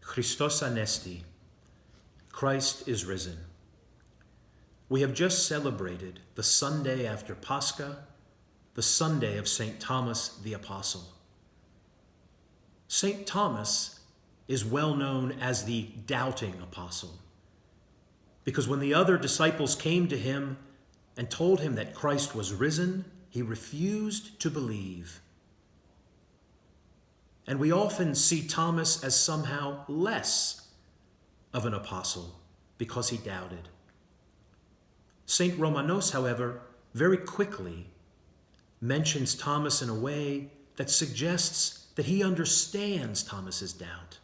Christos anesti. Christ is risen. We have just celebrated the Sunday after Pascha, the Sunday of St. Thomas the Apostle. St. Thomas is well known as the doubting apostle, because when the other disciples came to him and told him that Christ was risen, he refused to believe. And we often see Thomas as somehow less of an apostle because he doubted. St. Romanos, however, very quickly mentions Thomas in a way that suggests that he understands Thomas's doubt.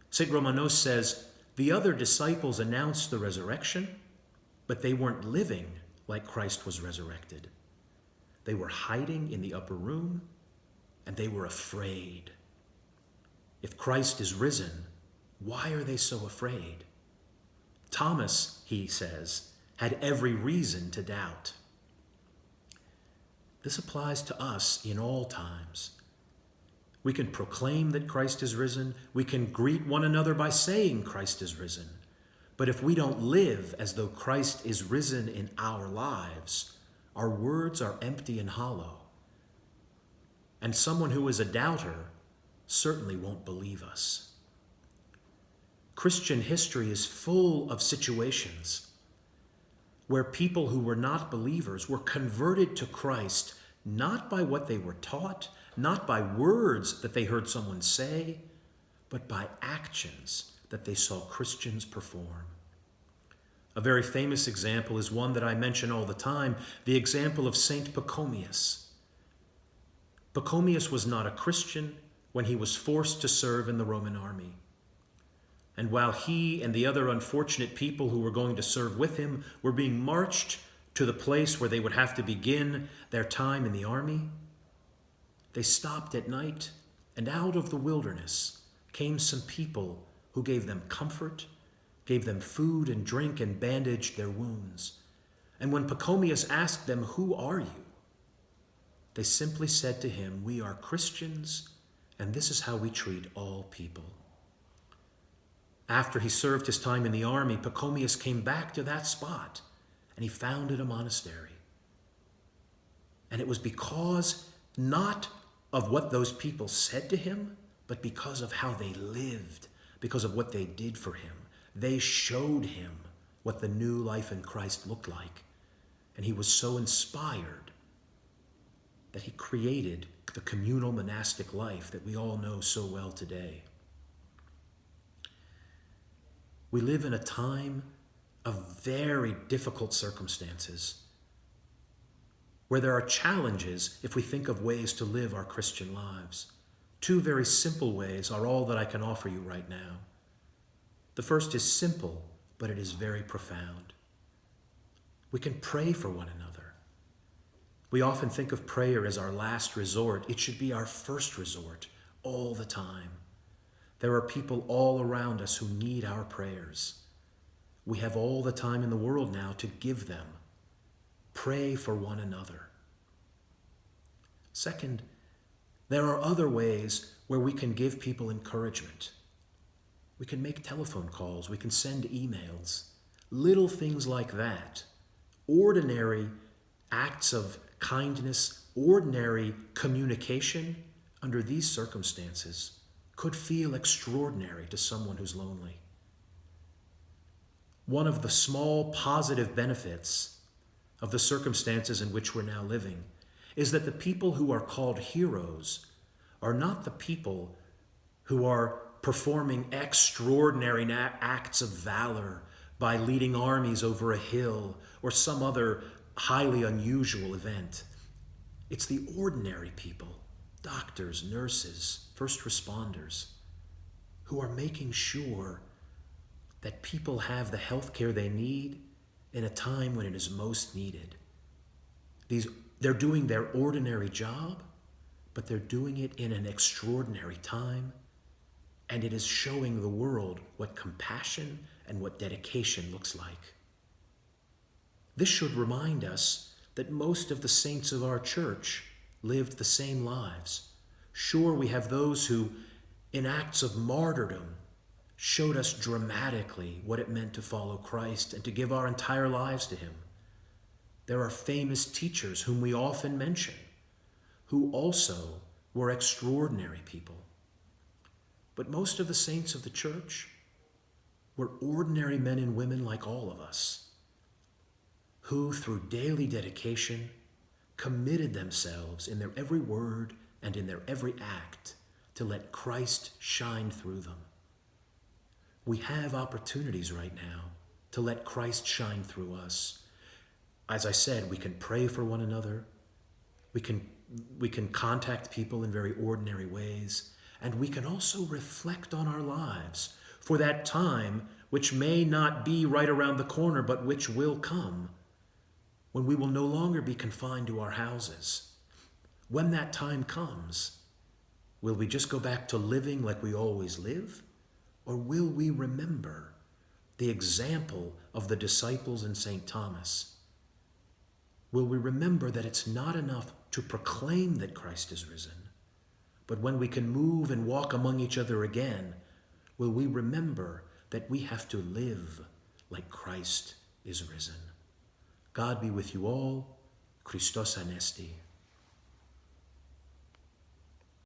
St. Romanos says, the other disciples announced the resurrection, but they weren't living like Christ was resurrected. They were hiding in the upper room, and they were afraid. If Christ is risen, why are they so afraid? Thomas, he says, had every reason to doubt. This applies to us in all times. We can proclaim that Christ is risen. We can greet one another by saying Christ is risen. But if we don't live as though Christ is risen in our lives, our words are empty and hollow. And someone who is a doubter certainly won't believe us. Christian history is full of situations where people who were not believers were converted to Christ, not by what they were taught, not by words that they heard someone say, but by actions that they saw Christians perform. A very famous example is one that I mention all the time, the example of Saint Pachomius. Pachomius was not a Christian when he was forced to serve in the Roman army. And while he and the other unfortunate people who were going to serve with him were being marched to the place where they would have to begin their time in the army, they stopped at night, and out of the wilderness came some people who gave them comfort, gave them food and drink, and bandaged their wounds. And when Pachomius asked them, "Who are you?" they simply said to him, "We are Christians, and this is how we treat all people." After he served his time in the army, Pachomius came back to that spot, and he founded a monastery. And it was because not of what those people said to him, but because of how they lived, because of what they did for him. They showed him what the new life in Christ looked like. And he was so inspired that he created the communal monastic life that we all know so well today. We live in a time of very difficult circumstances where there are challenges if we think of ways to live our Christian lives. Two very simple ways are all that I can offer you right now. The first is simple, but it is very profound. We can pray for one another. We often think of prayer as our last resort. It should be our first resort all the time. There are people all around us who need our prayers. We have all the time in the world now to give them. Pray for one another. Second, there are other ways where we can give people encouragement. We can make telephone calls. We can send emails. Little things like that. Ordinary acts of kindness, ordinary communication under these circumstances could feel extraordinary to someone who's lonely. One of the small positive benefits of the circumstances in which we're now living is that the people who are called heroes are not the people who are performing extraordinary acts of valor by leading armies over a hill or some other highly unusual event. It's the ordinary people, doctors, nurses, first responders, who are making sure that people have the health care they need in a time when it is most needed. They're doing their ordinary job, but they're doing it in an extraordinary time, and it is showing the world what compassion and what dedication looks like. This should remind us that most of the saints of our church lived the same lives. Sure, we have those who in acts of martyrdom, showed us dramatically what it meant to follow Christ and to give our entire lives to him. There are famous teachers whom we often mention, who also were extraordinary people. But most of the saints of the church were ordinary men and women like all of us, who through daily dedication committed themselves in their every word and in their every act to let Christ shine through them. We have opportunities right now to let Christ shine through us. As I said, we can pray for one another. We can contact people in very ordinary ways. And we can also reflect on our lives for that time which may not be right around the corner, but which will come, when we will no longer be confined to our houses. When that time comes, will we just go back to living like we always live? Or will we remember the example of the disciples and St. Thomas? Will we remember that it's not enough to proclaim that Christ is risen, but when we can move and walk among each other again, will we remember that we have to live like Christ is risen? God be with you all. Christos Anesti.